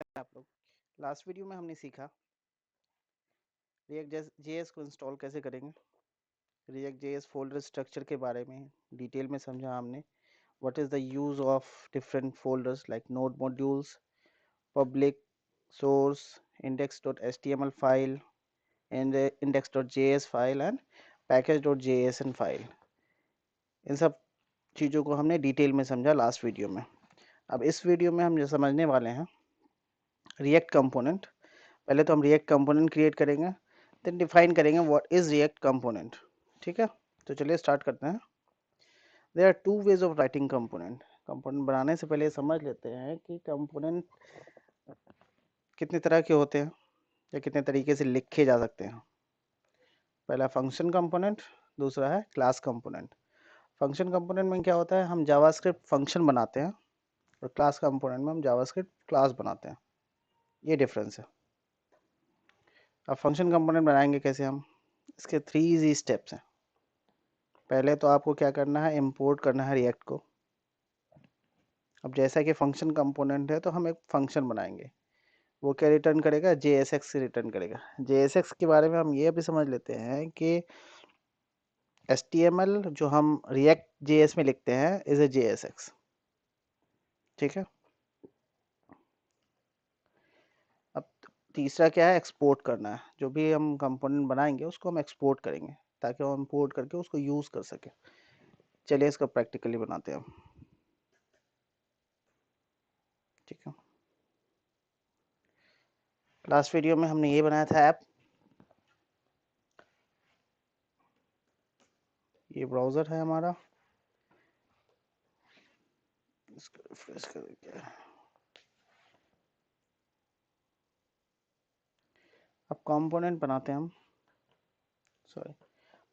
आप लोग last video में हमने सीखा रिएक्ट जेएस को इंस्टॉल कैसे करेंगे। रिएक्ट जेएस फोल्डर स्ट्रक्चर के बारे में डिटेल में समझा हमने। What is the use of different folders like node modules, public, source, index.html file and index.js file and package.jsn file. इन सब चीज़ों को हमने डिटेल में समझा लास्ट वीडियो में। अब इस वीडियो में हम जो समझने वाले हैं रिएक्ट कंपोनेंट। पहले तो हम रिएक्ट कंपोनेंट क्रिएट करेंगे, देन डिफाइन करेंगे व्हाट इज रिएक्ट कंपोनेंट। ठीक है, तो चलिए स्टार्ट करते हैं। There are two ways of writing component. Component बनाने से पहले समझ लेते हैं कि कंपोनेंट कितने तरह के होते हैं या कितने तरीके से लिखे जा सकते हैं। पहला फंक्शन कंपोनेंट, दूसरा है क्लास कंपोनेंट। फंक्शन कंपोनेंट में क्या होता है, हम जावास्क्रिप्ट फंक्शन बनाते हैं और क्लास कंपोनेंट में हम जावास्क्रिप्ट क्लास बनाते हैं। ये डिफरेंस है। अब फंक्शन कंपोनेंट बनाएंगे कैसे हम, इसके 3 इजी स्टेप्स हैं। पहले तो आपको क्या करना है, इंपोर्ट करना है रिएक्ट को। अब जैसा कि फंक्शन कंपोनेंट है तो हम एक फंक्शन बनाएंगे, वो क्या रिटर्न करेगा, JSX रिटर्न करेगा। JSX के बारे में हम ये भी समझ लेते हैं कि HTML जो हम रिएक्ट JS में लिखते हैं इज ए JSX। ठीक है। अब तीसरा क्या है, एक्सपोर्ट करना है। जो भी हम कंपोनेंट बनाएंगे उसको हम एक्सपोर्ट करेंगे ताकि हम इंपोर्ट करके उसको यूज़ कर सके। चलिए इसको प्रैक्टिकली बनाते हैं हम। ठीक है, लास्ट वीडियो में हमने ये बनाया था ऐप। ये ब्राउज़र है हमारा, इसको रिफ्रेश करके अब कंपोनेंट बनाते हैं हम। सॉरी,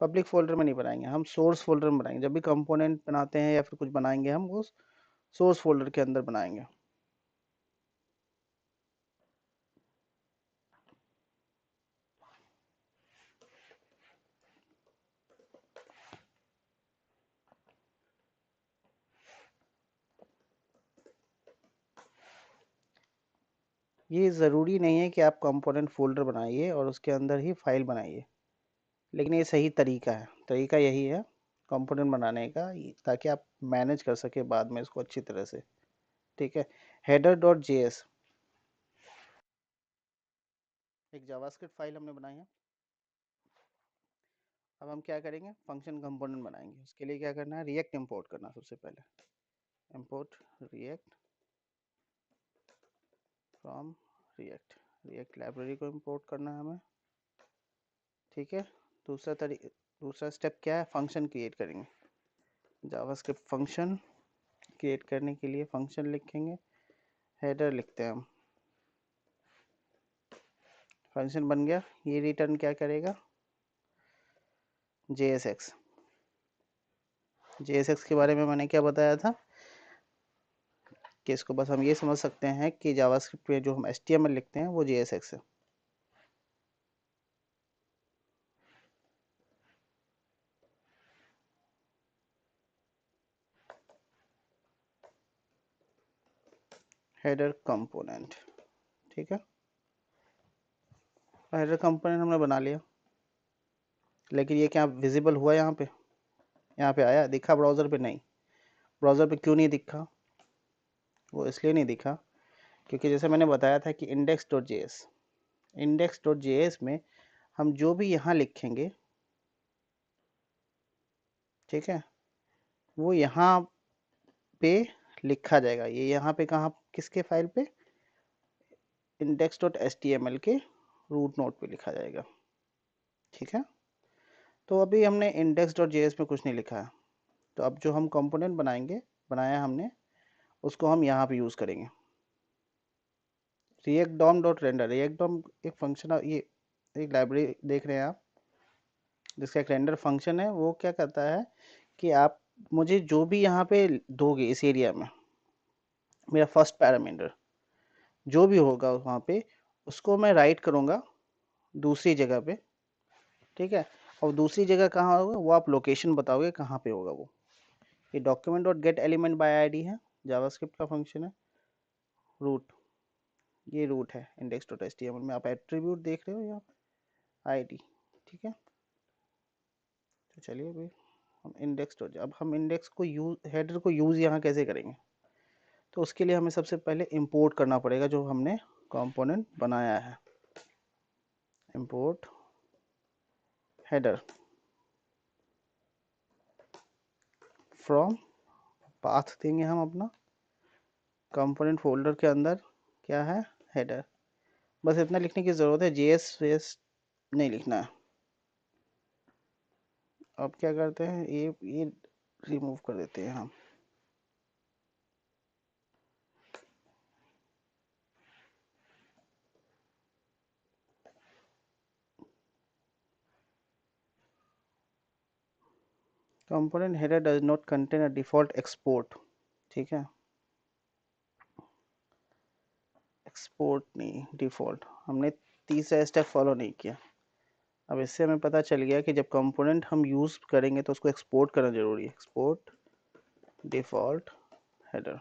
पब्लिक फोल्डर में नहीं बनाएंगे, हम सोर्स फोल्डर में बनाएंगे। जब भी कंपोनेंट बनाते हैं या फिर कुछ बनाएंगे हम वो सोर्स फोल्डर के अंदर बनाएंगे। ये ज़रूरी नहीं है कि आप कंपोनेंट फोल्डर बनाइए और उसके अंदर ही फाइल बनाइए, लेकिन ये सही तरीका है। तरीका यही है कंपोनेंट बनाने का, ताकि आप मैनेज कर सके बाद में इसको अच्छी तरह से। ठीक है, header.js एक जावास्क्रिप्ट फाइल हमने बनाई है। अब हम क्या करेंगे, फंक्शन कंपोनेंट बनाएंगे। उसके लिए क्या करना है, रिएक्ट इंपोर्ट करना। सबसे पहले import react from react. React library को इंपोर्ट करना है हमें। ठीक है, दूसरा स्टेप क्या है, फंक्शन क्रिएट करेंगे। जावास्क्रिप्ट फंक्शन क्रिएट करने के लिए फंक्शन लिखेंगे, हेडर लिखते हैं हम। फंक्शन बन गया, ये रिटर्न क्या करेगा, JSX। JSX के बारे में मैंने क्या बताया था कि इसको बस हम ये समझ सकते हैं कि जावास्क्रिप्ट में जो हम HTML लिखते हैं वो JSX है। Header component. ठीक है, हेडर कंपोनेंट हमने बना लिया, लेकिन ये क्या विजिबल हुआ यहाँ पे, यहाँ पे आया दिखा, ब्राउज़र पे नहीं। ब्राउज़र पे क्यों नहीं दिखा, वो इसलिए नहीं दिखा क्योंकि जैसे मैंने बताया था कि index.js में हम जो भी यहाँ लिखेंगे, ठीक है, वो यहाँ पे लिखा जाएगा। ये यहाँ पे कहाँ, किसके फाइल पे, index.html के रूट नोड पे लिखा जाएगा। ठीक है, तो अभी हमने index.js में कुछ नहीं लिखा है, तो अब जो हम कंपोनेंट बनाया हमने, उसको हम यहाँ पे यूज़ करेंगे। react.dom.render, react.dom एक फंक्शन, ये एक लाइब्रेरी देख रहे हैं आप, जिसका एक रेंडर फंक्शन है। वो क्या करता है कि आप मुझे जो भी यहाँ पे दोगे इस एरिया में, मेरा फर्स्ट पैरामीटर जो भी होगा वहाँ पे, उसको मैं राइट करूँगा दूसरी जगह पे। ठीक है, और दूसरी जगह कहाँ होगा वो आप लोकेशन बताओगे कहाँ पे होगा वो। ये document dot gate element by ID है, जावास्क्रिप्ट का फंक्शन है। रूट ये रूट है index.html में, आप एट्रीब्यूट देख रहे हो यहाँ पे आईडी, ठीक है। तो चलिए अभी हम अब हम इंडेक्स को यूज, हेडर को यूज़ यहाँ कैसे करेंगे, तो उसके लिए हमें सबसे पहले इंपोर्ट करना पड़ेगा जो हमने कंपोनेंट बनाया है। इंपोर्ट हेडर फ्रॉम, पाथ देंगे हम अपना कंपोनेंट फोल्डर के अंदर, क्या है, हेडर। बस इतना लिखने की ज़रूरत है, जेएस वेस नहीं लिखना है। अब क्या करते हैं, ये रिमूव कर देते हैं हम। Component header does not contain a default export, ठीक है, एक्सपोर्ट नहीं, डिफ़ॉल्ट, हमने तीसरा स्टेप फॉलो नहीं किया। अब इससे हमें पता चल गया कि जब कंपोनेंट हम यूज़ करेंगे तो उसको एक्सपोर्ट करना ज़रूरी है। एक्सपोर्ट डिफ़ॉल्ट हेडर,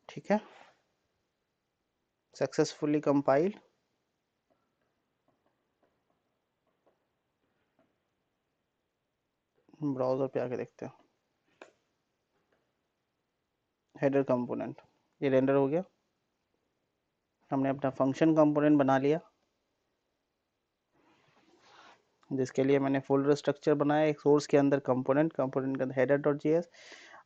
ठीक है, सक्सेसफुली कंपाइल्ड। ब्राउज़र पे आके देखते हैं। हेडर कंपोनेंट ये रेंडर हो गया, हमने अपना फंक्शन कंपोनेंट बना लिया, जिसके लिए मैंने फोल्डर स्ट्रक्चर बनाया, एक सोर्स के अंदर कंपोनेंट, कंपोनेंट के अंदर हेडर डॉट जेएस।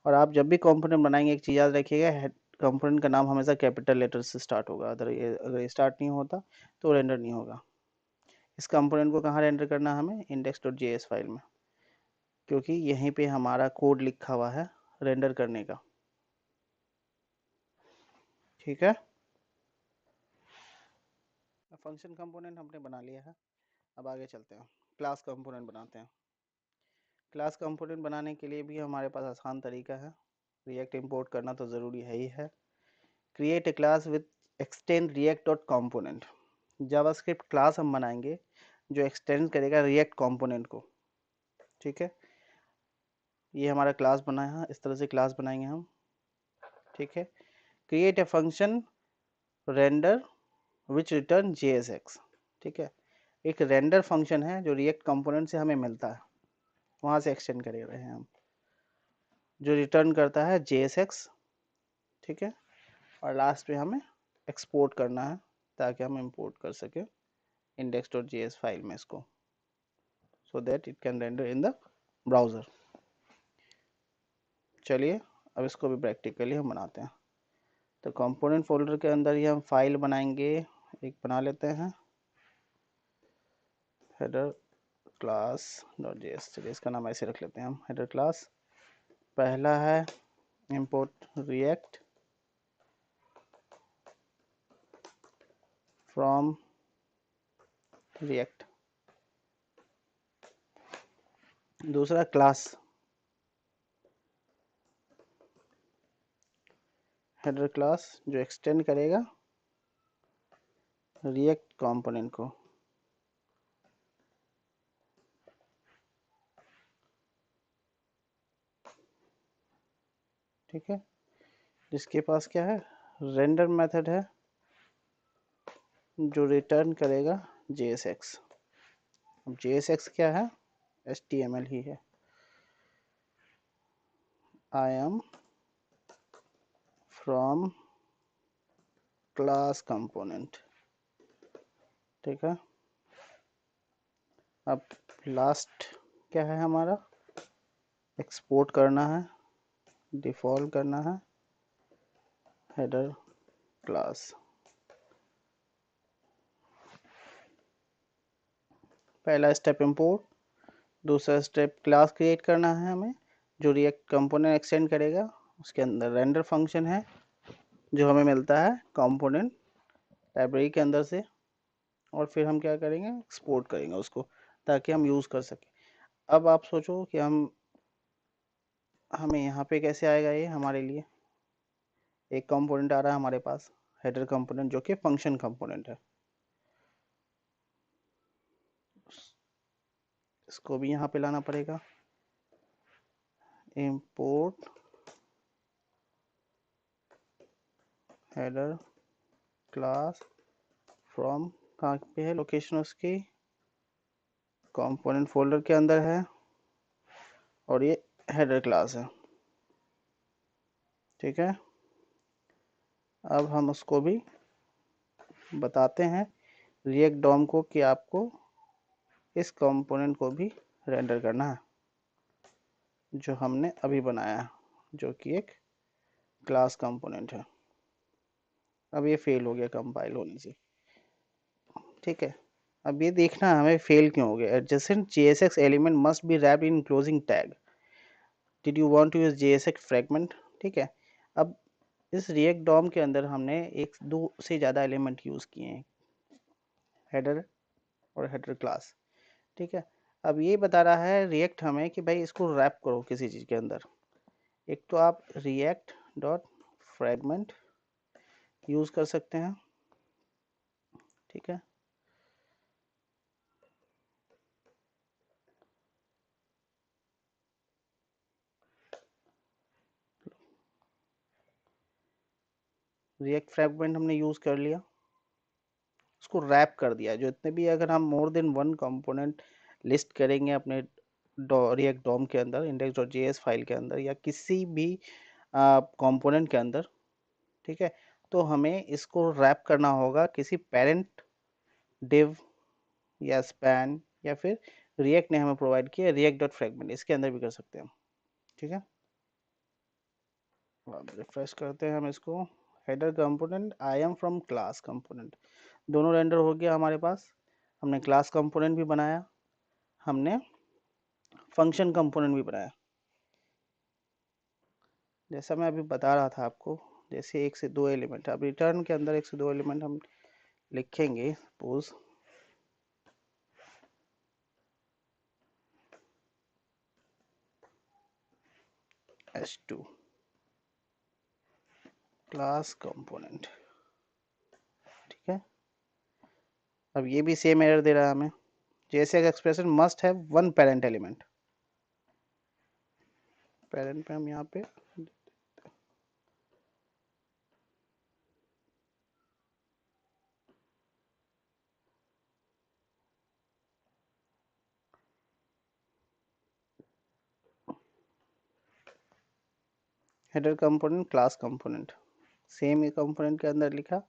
और आप जब भी कंपोनेंट बनाएंगे एक चीज़ याद रखिएगा, कंपोनेंट का नाम हमेशा कैपिटल लेटर से स्टार्ट होगा, अगर ये स्टार्ट नहीं होता तो रेंडर नहीं होगा। इस कंपोनेंट को कहाँ रेंडर करना है हमें, इंडेक्स डॉट जेएस फाइल में, क्योंकि यहीं पे हमारा कोड लिखा हुआ है रेंडर करने का, ठीक है। फंक्शन कंपोनेंट हमने बना लिया है, अब आगे चलते हैं, क्लास कंपोनेंट बनाते हैं। क्लास कंपोनेंट बनाने के लिए भी हमारे पास आसान तरीका है, रिएक्ट इंपोर्ट करना तो ज़रूरी है ही है। Create a class with extend react dot component, JavaScript class हम बनाएंगे जो एक्सटेंड करेगा रिएक्ट कंपोनेंट को, ठीक है। ये हमारा क्लास बना है, इस तरह से क्लास बनाएंगे हम, ठीक है। Create a function render which return JSX, ठीक है। एक रेंडर फंक्शन है जो रिएक्ट कंपोनेंट से हमें मिलता है, वहाँ से एक्सटेंड कर रहे हैं हम, जो रिटर्न करता है JSX, ठीक है। और लास्ट में हमें एक्सपोर्ट करना है ताकि हम इंपोर्ट कर सकें index.js फाइल में इसको, so that it can render in the browser। चलिए अब इसको भी प्रैक्टिकली हम बनाते हैं। तो कंपोनेंट फोल्डर के अंदर ही हम फाइल बनाएंगे, एक बना लेते हैं हेडर क्लास डॉट जेएस, चलिए इसका नाम ऐसे रख लेते हैं हम, हेडर क्लास। पहला है इंपोर्ट रिएक्ट फ्रॉम रिएक्ट, दूसरा क्लास हेडर क्लास जो एक्सटेंड करेगा रिएक्ट कंपोनेंट को, ठीक है, जिसके पास क्या है, रेंडर मेथड है जो रिटर्न करेगा JSX। अब JSX क्या है, HTML ही है, I am from class component, ठीक है। अब लास्ट क्या है हमारा, एक्सपोर्ट करना है, डिफ़ॉल्ट करना है हेडर क्लास। पहला स्टेप इंपोर्ट, दूसरा स्टेप क्लास क्रिएट करना है हमें जो रिएक्ट कंपोनेंट एक्सटेंड करेगा, उसके अंदर रेंडर फंक्शन है जो हमें मिलता है कंपोनेंट लाइब्रेरी के अंदर से, और फिर हम क्या करेंगे, एक्सपोर्ट करेंगे उसको ताकि हम यूज़ कर सकें। अब आप सोचो कि हमें यहाँ पे कैसे आएगा, ये हमारे लिए एक कंपोनेंट आ रहा है हमारे पास हेडर कंपोनेंट जो कि फंक्शन कंपोनेंट है, इसको भी यहाँ पे लाना पड़ेगा, इंपोर्ट हेडर क्लास फ्रॉम कहाँ पे है लोकेशन उसकी, कंपोनेंट फोल्डर के अंदर है, और ये हेडर क्लास है। ठीक है, अब हम उसको भी बताते हैं रिएक्ट डॉम को कि आपको इस कंपोनेंट को भी रेंडर करना है जो हमने अभी बनाया, जो कि एक क्लास कंपोनेंट है। अब ये फेल हो गया कंपाइल होने से। ठीक है, अब ये देखना हमें फेल क्यों हो गया। Adjacent JSX element must be wrapped in closing tag, did you want to use JSX fragment. ठीक है, अब इस रिएक्ट डॉम के अंदर हमने एक दो से ज़्यादा एलिमेंट यूज़ किए हैं, हेडर और हेडर क्लास। ठीक है, अब ये बता रहा है रिएक्ट हमें कि भाई इसको रैप करो किसी चीज़ के अंदर। एक तो आप रिएक्ट डॉट फ्रेगमेंट यूज़ कर सकते हैं। ठीक है, रिएक्ट फ्रेगमेंट हमने यूज़ कर लिया, उसको रैप कर दिया। जो इतने भी अगर हम more than one component list करेंगे अपने रिएक्ट डॉम के अंदर, index.js फाइल के अंदर या किसी भी कंपोनेंट के अंदर, ठीक है, तो हमें इसको रैप करना होगा किसी पेरेंट डिव या स्पैन, या फिर रिएक्ट ने हमें प्रोवाइड किया रिएक्ट डॉट फ्रेगमेंट, इसके अंदर भी कर सकते हैं। ठीक है, अब रिफ्रेश करते हैं हम इसको। Header component I am from class component, दोनों रेंडर हो गया हमारे पास। हमने क्लास कंपोनेंट भी बनाया, हमने फंक्शन कंपोनेंट भी बनाया। जैसा मैं अभी बता रहा था आपको, जैसे एक से दो एलिमेंट, अब रिटर्न के अंदर एक से दो एलिमेंट हम लिखेंगे। Suppose S2 class component. ठीक है, अब ये भी सेम एरर दे रहा है हमें, जैसे expression must have one parent element. Parent पे हम यहाँ पे header component class component same ही कंपोनेंट के अंदर लिखा।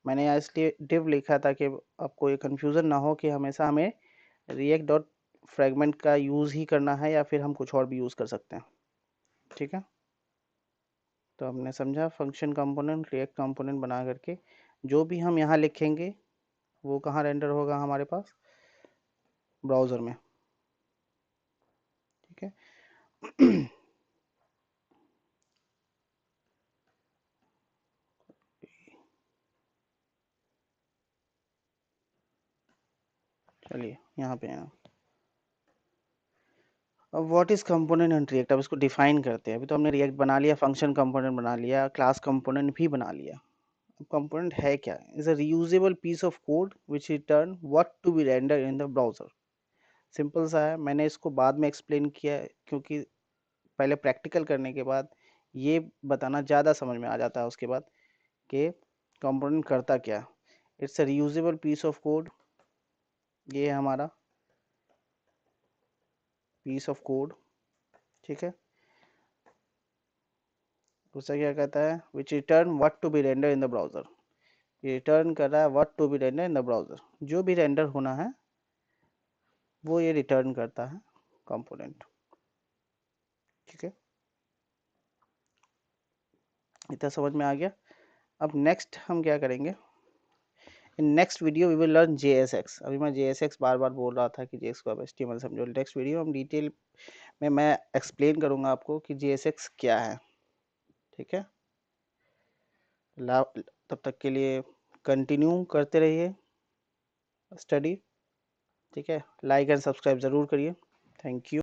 मैंने यहाँ इसलिए डिव लिखा ताकि आपको ये कन्फ्यूज़न ना हो कि हमेशा हमें रिएक्ट डॉट फ्रेगमेंट का यूज़ ही करना है या फिर हम कुछ और भी यूज़ कर सकते हैं। ठीक है, तो हमने समझा फंक्शन कंपोनेंट रिएक्ट कंपोनेंट बना करके जो भी हम यहाँ लिखेंगे वो कहाँ रेंडर होगा हमारे पास, ब्राउज़र में। ठीक है, चलिए यहाँ पे हैं। अब what is component and react, अब इसको डिफाइन करते हैं। अभी तो हमने रिएक्ट बना लिया, फंक्शन कंपोनेंट बना लिया, क्लास कंपोनेंट भी बना लिया। अब कंपोनेंट है क्या, is a reusable piece of code which return what to be render in the browser. Simple सा है, मैंने इसको बाद में एक्सप्लेन किया है क्योंकि पहले प्रैक्टिकल करने के बाद ये बताना ज़्यादा समझ में आ जाता है उसके बाद कि कंपोनेंट करता क्या। It's a reusable piece of code, ये है हमारा पीस ऑफ कोड। ठीक है, दूसरा क्या कहता है, which return what to be render in the browser, ये रिटर्न कर रहा है what to be render in the browser, जो भी रेंडर होना है वो ये रिटर्न करता है कंपोनेंट। ठीक है, इतना समझ में आ गया। अब नेक्स्ट हम क्या करेंगे, in next video we will learn JSX। अभी मैं JSX बार बार बोल रहा था कि JSX को आप HTML समझो। नेक्स्ट वीडियो हम डिटेल में मैं एक्सप्लेन करूंगा आपको कि JSX क्या है। ठीक है, तब तक के लिए कंटिन्यू करते रहिए स्टडी। ठीक है, लाइक एंड सब्सक्राइब ज़रूर करिए। Thank you.